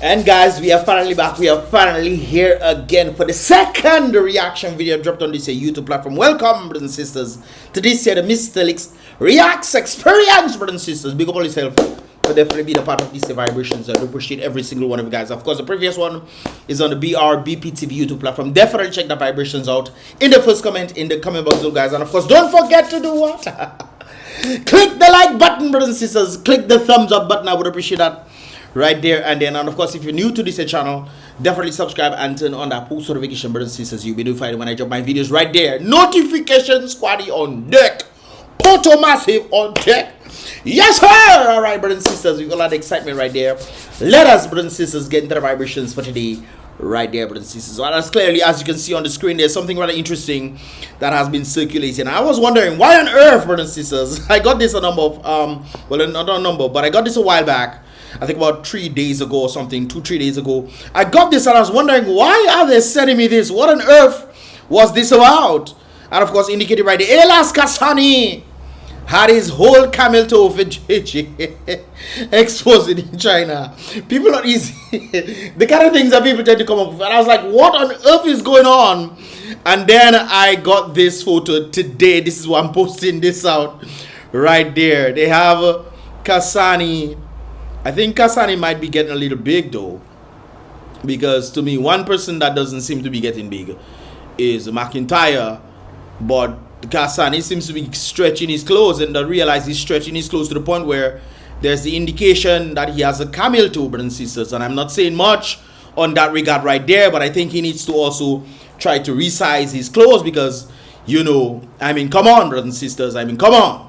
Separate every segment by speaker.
Speaker 1: And guys, we are finally back. We are finally here again for the second reaction video dropped on this YouTube platform. Welcome, brothers and sisters, to this year the Mystelics Reacts Experience, brothers and sisters. Big up on yourself for definitely being a part of these vibrations. I do appreciate every single one of you guys. Of course, the previous one is on the BrBpTV YouTube platform. Definitely check the vibrations out in the first comment in the comment box, guys. And of course, don't forget to do what? Click the like button, brothers and sisters. Click the thumbs up button. I would appreciate that right there. And then, and of course, if you're new to this channel, definitely subscribe and turn on that post notification, brothers and sisters. You'll be notified when I drop my videos right there. Notification squaddy on deck. Poto massive on deck. Yes, sir. All right, brothers and sisters, we've got a lot of excitement right there. Let us, brothers and sisters, get into the vibrations for today. Right there, brothers and sisters. Well, as clearly as you can see on the screen, there's something rather interesting that has been circulating. I was wondering why on earth, brothers and sisters. I got this a number of well, not a number, but I got this a while back. I think about 3 days ago or something, 2-3 days ago. I got this and I was wondering, why are they sending me this? What on earth was this about? And of course, indicated by the Elas CASSANI had his whole camel toe for JJ exposed in China. People are easy. The kind of things that people tend to come up with. And I was like, what on earth is going on? And then I got this photo today. This is why I'm posting this out right there. They have CASSANI. I think CASSANI might be getting a little big though, because to me, one person that doesn't seem to be getting big is McIntyre, but CASSANI seems to be stretching his clothes, and I realize he's stretching his clothes to the point where there's the indication that he has a camel toe, brothers and sisters. And I'm not saying much on that regard right there, but I think he needs to also try to resize his clothes because, you know, I mean, come on, brothers and sisters. I mean, come on.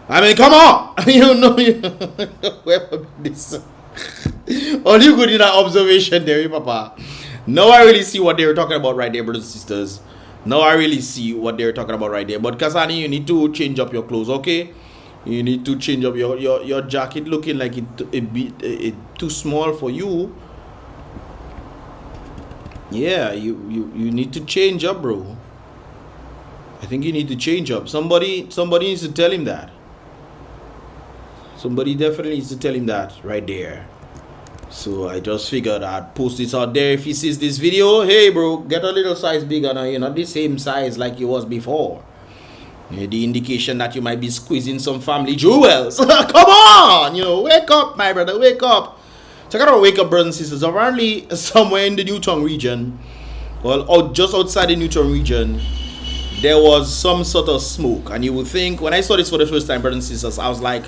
Speaker 1: Come on. You know, this. All you good in that observation there, Papa. Now I really see what they were talking about right there, brothers and sisters. Now I really see what they're talking about right there. But CASSANI, you need to change up your clothes, okay? You need to change up your jacket, looking like it too small for you. Yeah, you need to change up, bro. I think you need to change up. Somebody needs to tell him that. Somebody definitely needs to tell him that right there. So I just figured I'd post this out there. If he sees this video, hey bro, get a little size bigger now. You're not the same size like you was before. The indication that you might be squeezing some family jewels. Come on, you know, wake up, my brother, wake up. So I gotta wake up, brothers and sisters. Apparently, somewhere in the Newtown region, well, just outside the Newtown region, there was some sort of smoke. And you would think, when I saw this for the first time, brothers and sisters, I was like,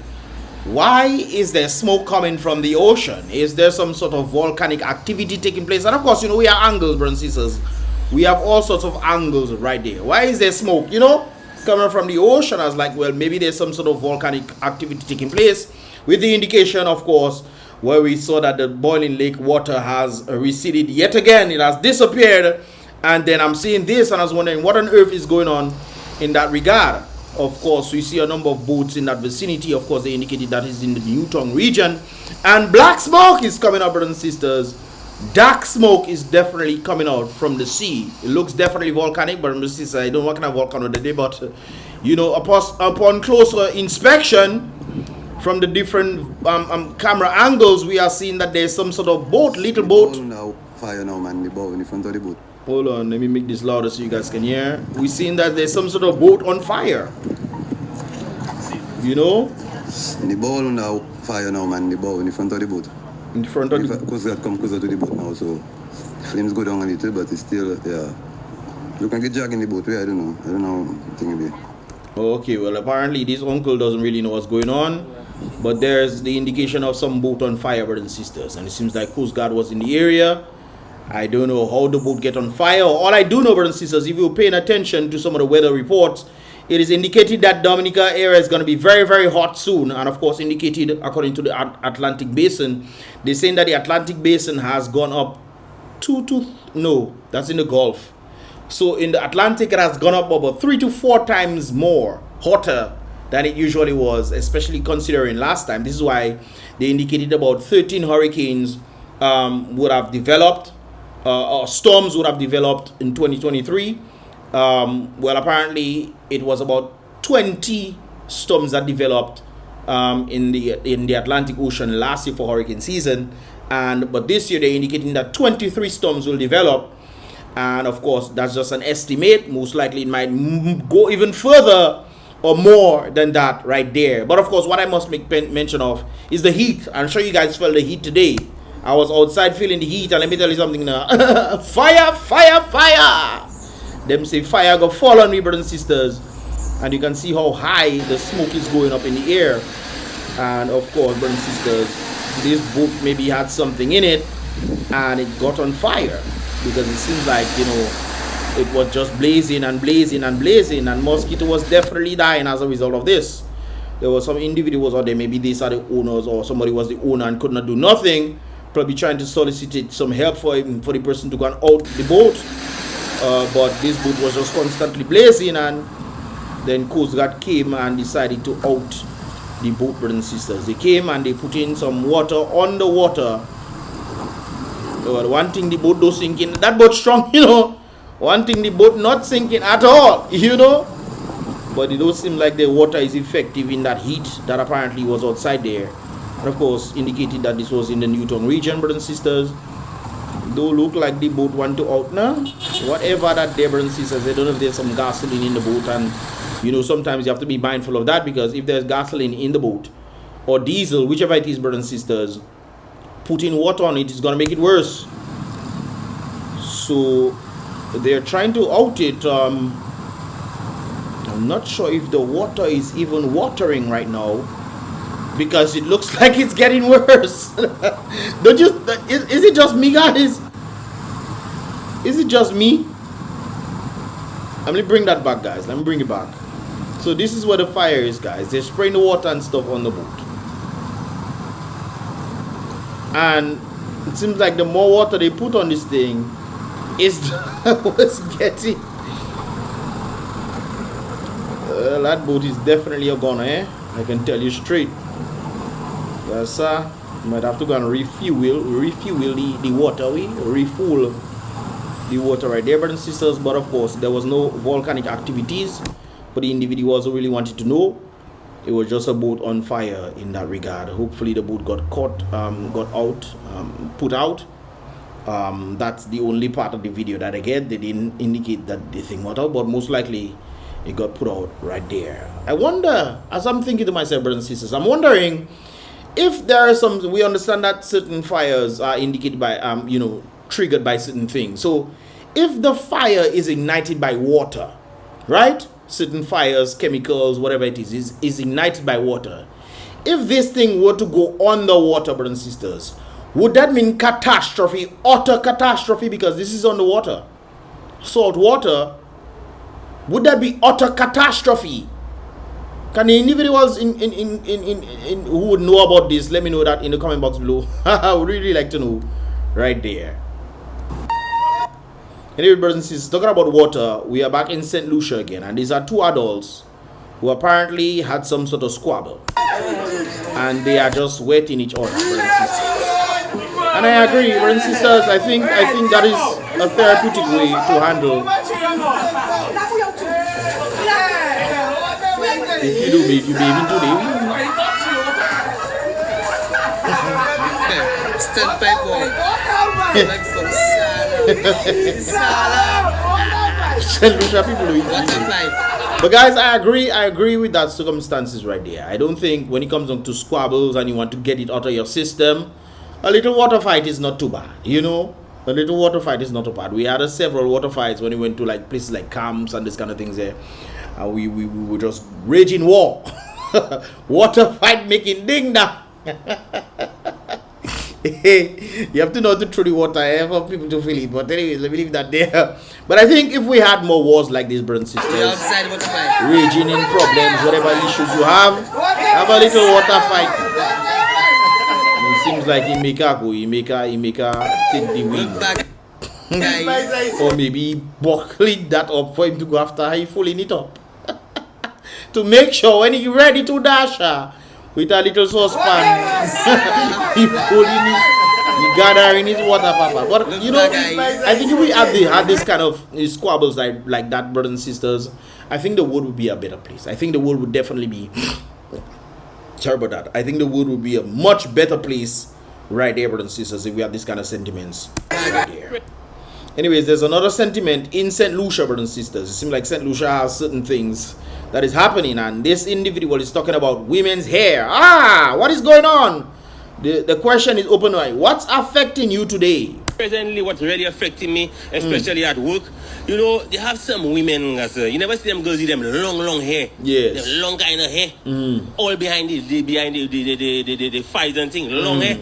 Speaker 1: why is there smoke coming from the ocean? Is there some sort of volcanic activity taking place? And of course, you know, we have angles, brothers and sisters. We have all sorts of angles right there. Why is there smoke, you know, coming from the ocean? I was like, well, maybe there's some sort of volcanic activity taking place, with the indication, of course, where we saw that the boiling lake water has receded yet again. It has disappeared. And then I'm seeing this and I was wondering what on earth is going on in that regard. Of course, we see a number of boats in that vicinity. Of course, they indicated that is in the Newtown region. And black smoke is coming out, brothers and sisters. Dark smoke is definitely coming out from the sea. It looks definitely volcanic, but brothers and sisters, I don't know what kind of volcano today, but you know, upon closer inspection from the different camera angles, we are seeing that there's some sort of boat, little boat.
Speaker 2: Now, fire now, man, the boat in front of the boat.
Speaker 1: Hold on, let me make this louder so you guys can hear. We're seeing that there's some sort of boat on fire. You know?
Speaker 2: The ball now, fire now, man, the ball in front of the boat.
Speaker 1: In front of the boat?
Speaker 2: Because that come closer to the boat now, so flames go down a little, but it's still, yeah. You can get Jack in the boat, I don't know. I don't know what thing it be.
Speaker 1: Okay, well, apparently this uncle doesn't really know what's going on. But there's the indication of some boat on fire, brothers and sisters. And it seems like Coast Guard was in the area. I don't know how the boat get on fire. All I do know, brothers and sisters, if you're paying attention to some of the weather reports, it is indicated that Dominica area is going to be very, very hot soon. And of course, indicated according to the Atlantic Basin, they're saying that the Atlantic Basin has gone up no, that's in the Gulf. So in the Atlantic, it has gone up about 3 to 4 times more hotter than it usually was, especially considering last time. This is why they indicated about 13 hurricanes would have developed. Or storms would have developed in 2023. Well, apparently it was about 20 storms that developed in the Atlantic Ocean last year for hurricane season, but this year they're indicating that 23 storms will develop. And of course, that's just an estimate. Most likely it might go even further or more than that right there. But of course, what I must make mention of is the heat. I'm sure you guys felt the heat today. I was outside feeling the heat, and let me tell you something now. Fire, fire, fire. Them say fire go fall on me, brothers and sisters. And you can see how high the smoke is going up in the air. And of course, brothers and sisters, this boat maybe had something in it and it got on fire. Because it seems like, you know, it was just blazing and blazing and blazing, and Mosquito was definitely dying as a result of this. There were some individuals out there, maybe these are the owners, or somebody was the owner and could not do nothing, probably trying to solicit some help for the person to go out the boat. But this boat was just constantly blazing, and then Coast Guard came and decided to out the boat, brothers and sisters. They came and they put in some water on the water. One thing, the boat don't sink in. That boat strong, you know. One thing, the boat not sinking at all, you know. But it don't seem like the water is effective in that heat that apparently was outside there. And of course, indicated that this was in the Newtown region, brothers and sisters. Don't look like the boat want to out now. Whatever that there, brothers and sisters, they don't know if there's some gasoline in the boat. And, you know, sometimes you have to be mindful of that, because if there's gasoline in the boat or diesel, whichever it is, brothers and sisters, putting water on it is going to make it worse. So they're trying to out it. I'm not sure if the water is even watering right now, because it looks like it's getting worse. Don't you? Is it just me, guys? Is it just me? Let me bring that back, guys. Let me bring it back. So this is where the fire is, guys. They're spraying the water and stuff on the boat. And it seems like the more water they put on this thing is what's getting. That boat is definitely a goner, eh? I can tell you straight. Yes, sir. You might have to go and refuel the water, refuel the water right there, brothers and sisters. But of course, there was no volcanic activities for the individuals who really wanted to know. It was just a boat on fire in that regard. Hopefully the boat got put out. That's the only part of the video that I get. They didn't indicate that the thing got out, but most likely it got put out right there. I wonder, as I'm thinking to myself, brothers and sisters, I'm wondering if there are some, we understand that certain fires are indicated by, you know, triggered by certain things. So if the fire is ignited by water, right? Certain fires, chemicals, whatever it is ignited by water. If this thing were to go on the water, brothers and sisters, would that mean catastrophe, utter catastrophe, because this is on the water? Salt water. Would that be utter catastrophe? Can the individuals in who would know about this, let me know that in the comment box below. I would really like to know right there. Anyway, brothers and sisters, talking about water, we are back in St. Lucia again, and these are two adults who apparently had some sort of squabble, and they are just wetting each other, brothers and sisters. And I agree, brothers and sisters, I think that is a therapeutic way to handle. If you do baby today.
Speaker 3: Stand by boy. Like from
Speaker 1: But guys, I agree with that circumstances right there. I don't think when it comes down to squabbles and you want to get it out of your system, a little water fight is not too bad, you know. A little water fight is not too bad. We had several water fights when we went to like places like camps and this kind of things there. We were just raging war. Water fight making ding dong. You have to know to throw the water for people to feel it. But anyways, let me leave that there. But I think if we had more wars like this, brothers and sisters, raging in problems, whatever issues you have a little water fight. It seems like he make a take the wing. Or maybe buckling that up for him to go after he fulling it up. To make sure when he ready to dash with a little saucepan, he pulling he gathering his water papa. But you know, I think if we had this kind of squabbles like that, brothers and sisters, I think the world would be a better place. I think the world would definitely be sorry about that. I think the world would be a much better place right there, brothers and sisters, if we have this kind of sentiments right there. Anyways, there's another sentiment in St. Lucia, brothers and sisters. It seems like St. Lucia has certain things that is happening, and this individual is talking about women's hair. What is going on? The question is open, right? What's affecting you today?
Speaker 4: Presently, what's really affecting me, especially at work, you know, they have some women, you never see them girls with them long hair.
Speaker 1: Yes.
Speaker 4: Them long kind of hair. All behind the fights and things, long hair.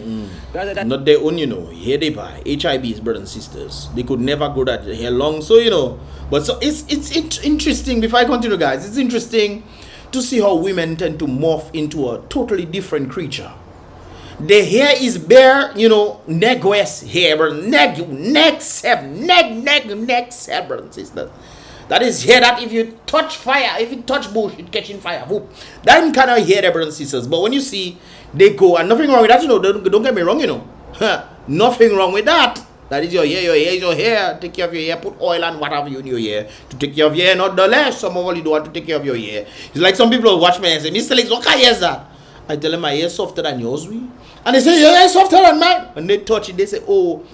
Speaker 1: Not their own, you know. Here they buy HIBs, brothers and sisters. They could never grow that hair long, so you know. But so it's interesting. Before I continue, guys, it's interesting to see how women tend to morph into a totally different creature. The hair is bare, you know, neck west hair, but neck set, brothers and sisters. That is hair that if you touch fire, if you touch bush, it catching fire. Whoop. That kind of hair there, brothers and sisters. But when you see they go, and nothing wrong with that, you know, don't get me wrong, you know. Nothing wrong with that. That is your hair is your hair. Take care of your hair, put oil and whatever you in your hair to take care of your hair, not the less. Some of you don't want to take care of your hair. It's like some people watch me and say, Mystelics, what kind of hair is that? I tell them my hair softer than yours, we. And they say, your hair is softer than mine. When they touch it, they say, oh,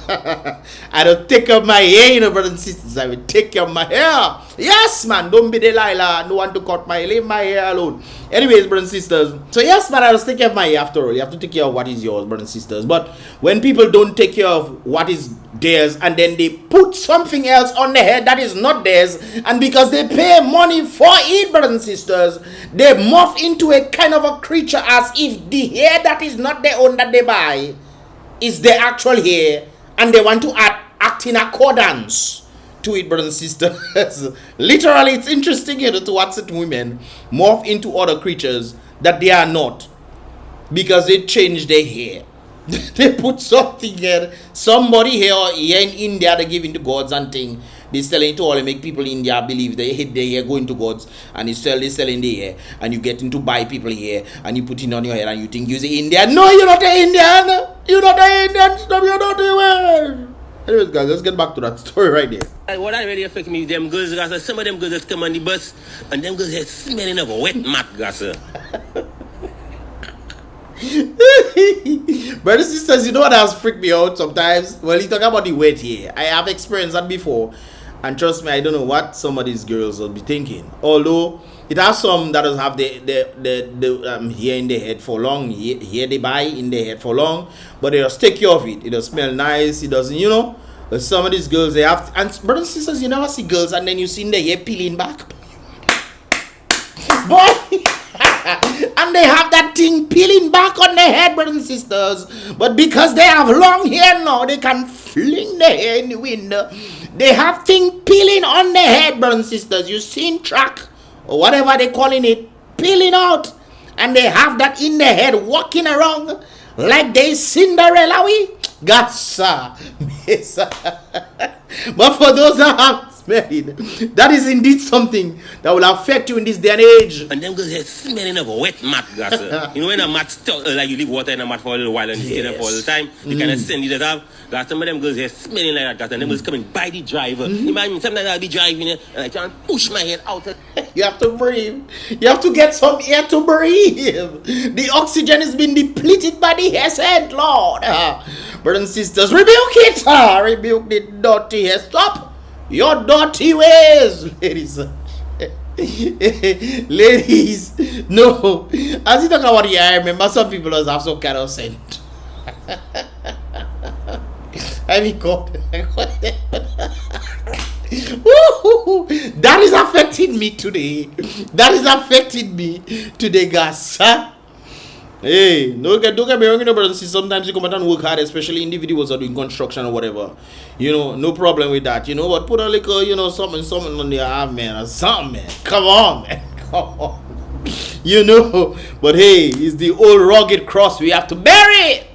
Speaker 1: I don't take care of my hair, you know, brothers and sisters. I will take care of my hair. Yes, man. Don't be Delilah. No one to cut my hair. Leave my hair alone. Anyways, brothers and sisters. So, yes, man, I just take care of my hair after all. You have to take care of what is yours, brothers and sisters. But when people don't take care of what is theirs and then they put something else on their head that is not theirs, and because they pay money for it, brothers and sisters, they morph into a kind of a creature as if the hair that is not their own that they buy is their actual hair, and they want to act in accordance to it, brothers and sisters. Literally, it's interesting, you know, to watch certain women morph into other creatures that they are not because they change their hair. They put something here, somebody here in India, they give into gods and thing. They selling it to all and make people in India believe they hate their hair going to gods, and they selling the hair, and you get into buy people here and you put it on your head and you think you're the Indian. No, you're not the Indian. You're not the Indian. Stop, you're not the one. Anyways, guys, let's get back to that story right there.
Speaker 4: What really affects me, them girls, guys, some of them girls just come on the bus and them girls are smelling of wet mat, guys.
Speaker 1: Brothers and sisters, you know what has freaked me out sometimes? Well, you talk about the wet here. I have experienced that before, and trust me, I don't know what some of these girls will be thinking. Although it has some that doesn't have the hair in their head for long. Hair they buy in their head for long, but they just take care of it. It does smell nice. It doesn't, you know. But some of these girls, they have, and brothers and sisters, you never see girls and then you see their hair peeling back. Boy. And they have that thing peeling back on their head, brothers and sisters. But because they have long hair now, they can fling their hair in the wind. They have thing peeling on their head, brothers and sisters. You seen track or whatever they calling it, peeling out. And they have that in their head, walking around like they Cinderella. Gassa. But for those that have smelling, that is indeed something that will affect you in this day and age.
Speaker 4: And them girls are smelling of a wet mat, guys. You know when a mat stuck, like you leave water in a mat for a little while and you stay there for all the time, you kind of send it up. Guys, some of them girls are smelling like that, guys, and them girls coming by the driver. Imagine sometimes I'll be driving and I can't push my head out.
Speaker 1: You have to breathe. You have to get some air to breathe. The oxygen has been depleted by the hair scent, Lord. Brothers and sisters, rebuke it. Rebuke the dirty hair. Stop your dirty ways, ladies. Ladies, no. As you talk about the hair, I remember some people just have some kind of scent. I mean, God. That is affecting me today. That is affecting me today, guys. Hey, don't get me wrong, you know, brothers. Sometimes you come out and work hard, especially individuals are doing construction or whatever. You know, no problem with that. You know, but put a little, you know, something on the arm, man, or something, man. Come on, man. Come on. You know, but hey, it's the old rugged cross. We have to bury it.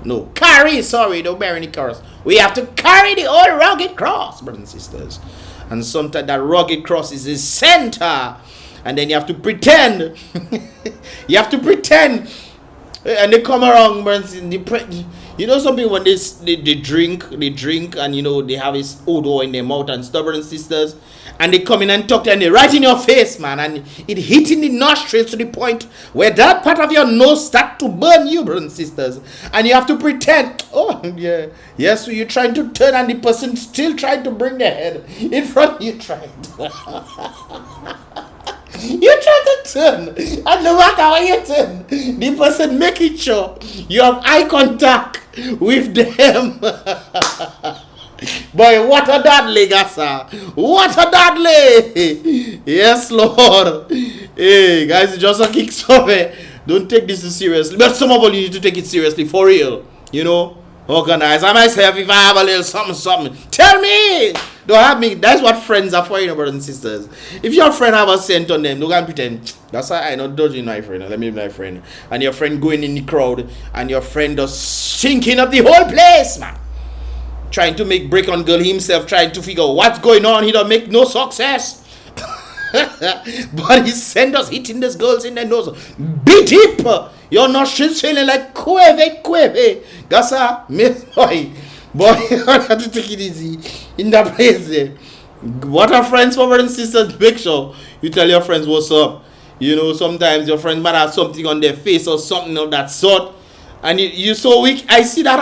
Speaker 1: No, carry. Sorry, don't bury any cross. We have to carry the old rugged cross, brothers and sisters. And sometimes that rugged cross is the center. And then you have to pretend. You have to pretend. And they come around, You know something when they drink, and you know they have this odor in their mouth and stuff, brothers and sisters, and they come in and talk to you and they right in your face, man, and it hit in the nostrils to the point where that part of your nose start to burn you, brothers and sisters, and you have to pretend, oh yeah, yes, so you're trying to turn and the person still trying to bring their head in front of you, trying to you try to turn, and no matter how you turn, the person making sure you have eye contact with them. Boy, what a dadly, Gassa. What a dadly. Yes, Lord. Hey, guys, just a kick somewhere. Don't take this seriously. But some of you need to take it seriously, for real. You know? Organize. I myself, if I have a little something, tell me. Don't have me. That's what friends are for, you know, brothers and sisters. If your friend have a scent on them, don't go and pretend. That's why I not dodging my friend. Let me be my friend. And your friend going in the crowd, and your friend just stinking up the whole place, man. Trying to make break on girl himself, trying to figure out what's going on. He don't make no success. But his scent us hitting these girls in the nose. Beat deep. Your nostrils feeling like queve. Gassa, boy, you have to take it easy in that place there. What are friends, brothers and sisters? Make sure you tell your friends what's up. You know, sometimes your friends might have something on their face or something of that sort, and you so weak. I see that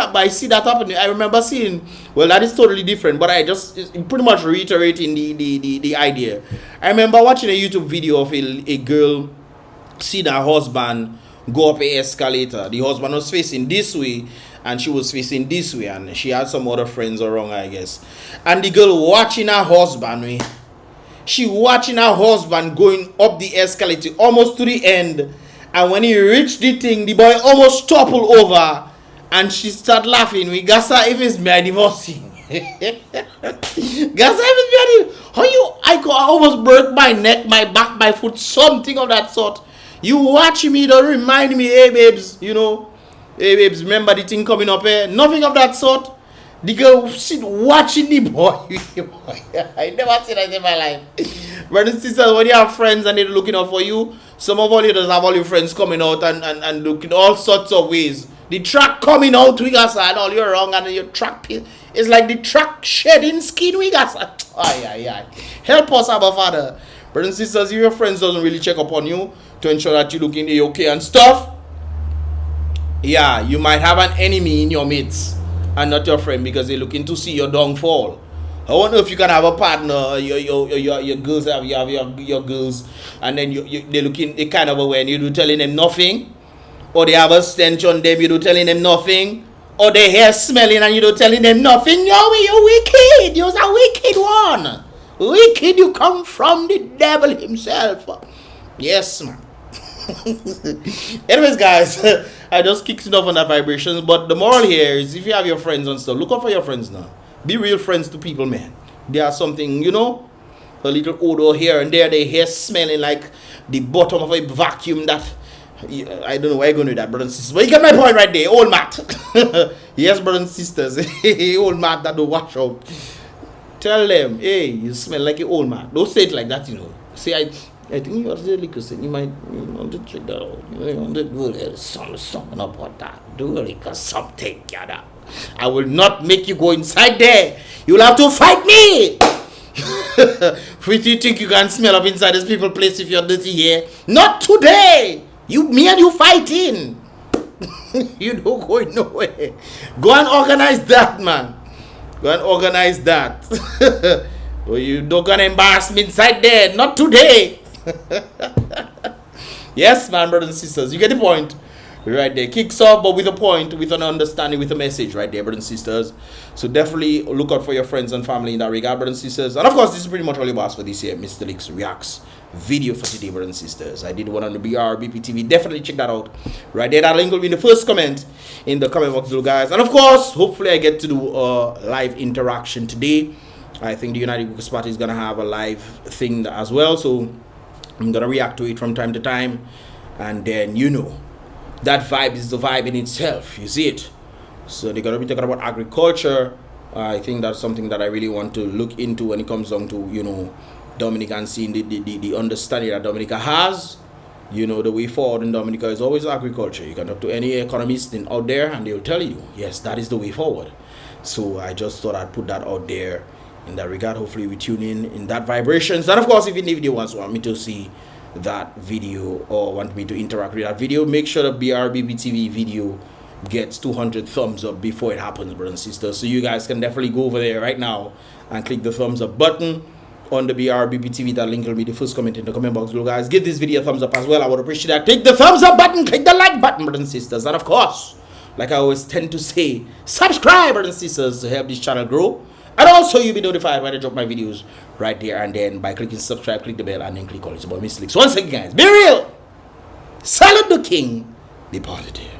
Speaker 1: happening. I remember seeing, well, that is totally different, but I just pretty much reiterating the idea. I remember watching a YouTube video of a girl seeing her husband go up an escalator. The husband was facing this way and she was facing this way, and she had some other friends around, I guess. And the girl watching her husband, she watching her husband going up the escalator almost to the end, and when he reached the thing, the boy almost toppled over, and she started laughing. We Gassa, if it's me, I divorcing. Gassa, if it's me, how you? I almost broke my neck, my back, my foot, something of that sort. You watch me, don't remind me, hey babes, you know. Hey babes, remember the thing coming up here? Nothing of that sort. The girl sit watching the boy. I never seen that in my life. Brothers and sisters, when you have friends and they're looking out for you, some of all you just have all your friends coming out and looking all sorts of ways. The track coming out, we got and all you're wrong, and your track is like the track shedding skin, we got. Aye. Help us, Abba Father. Brothers and sisters, if your friends doesn't really check up on you to ensure that you're looking okay and stuff, yeah, you might have an enemy in your midst and not your friend, because they're looking to see your downfall. I wonder if you can have a partner, your girls have your girls, and then they're looking, they kind of aware, and you do telling them nothing, or they have a stench on them, you do telling them nothing, or their hair smelling and you do telling them nothing. No, you're wicked. You're a wicked one. Wicked, you come from the devil himself. Yes, man. Anyways, guys, I just kicked it off on that vibrations, but the moral here is, if you have your friends and stuff, look out for your friends now. Be real friends to people, man. They are something, you know, a little odor here and there, their hair smelling like the bottom of a vacuum. That I don't know why you're going to do that, brothers and sisters, but you get my point right there. Old Matt. Yes, brothers and sisters. Old Matt that don't wash out. Tell them, hey, you smell like an old man. Don't say it like that, you know. Say, I think you are the liquor. You might want to check that out. You want to do a little something about that. Do a little something, yada. I will not make you go inside there. You will have to fight me. If you think you can smell up inside this people's place if you're dirty here, not today. Me and you fighting. You don't go nowhere. Go and organize that, man. Go and organize that. Well, you don't gonna embarrass me inside there. Not today. Yes, man, brothers and sisters. You get the point. Right there. Kicks off, but with a point, with an understanding, with a message right there, brothers and sisters. So definitely look out for your friends and family in that regard, brothers and sisters. And of course, this is pretty much all you asked for this year. Mystelics Reacts video for today, brothers and sisters. I did one on the BrBpTV. Definitely check that out. Right there. That link will be in the first comment in the comment box below, guys. And of course, hopefully I get to do a live interaction today. I think the United Workers Party is gonna have a live thing as well. So I'm gonna react to it from time to time. And then, you know, that vibe is the vibe in itself. You see it. So they're gonna be talking about agriculture. I think that's something that I really want to look into when it comes down to, you know, Dominica, and seeing the understanding that Dominica has You know, the way forward in Dominica is always agriculture. You can talk to any economist out there and they'll tell you, yes, that is the way forward. So I just thought I'd put that out there in that regard. Hopefully we tune in that vibrations. And of course, if any video want me to see that video or want me to interact with that video, make sure the BrBpTV video gets 200 thumbs up before it happens, brothers and sisters. So you guys can definitely go over there right now and click the thumbs up button on the BrBpTV. That link will be the first comment in the comment box below, guys. Give this video a thumbs up as well. I would appreciate that. Click the thumbs up button, click the like button, brothers and sisters, and of course, like I always tend to say, subscribe, brothers and sisters, to help this channel grow. And also you'll be notified when I drop my videos right there and then by clicking subscribe, click the bell, and then click all. It's about Mystelics. Once again, guys, be real, salute the king, be positive.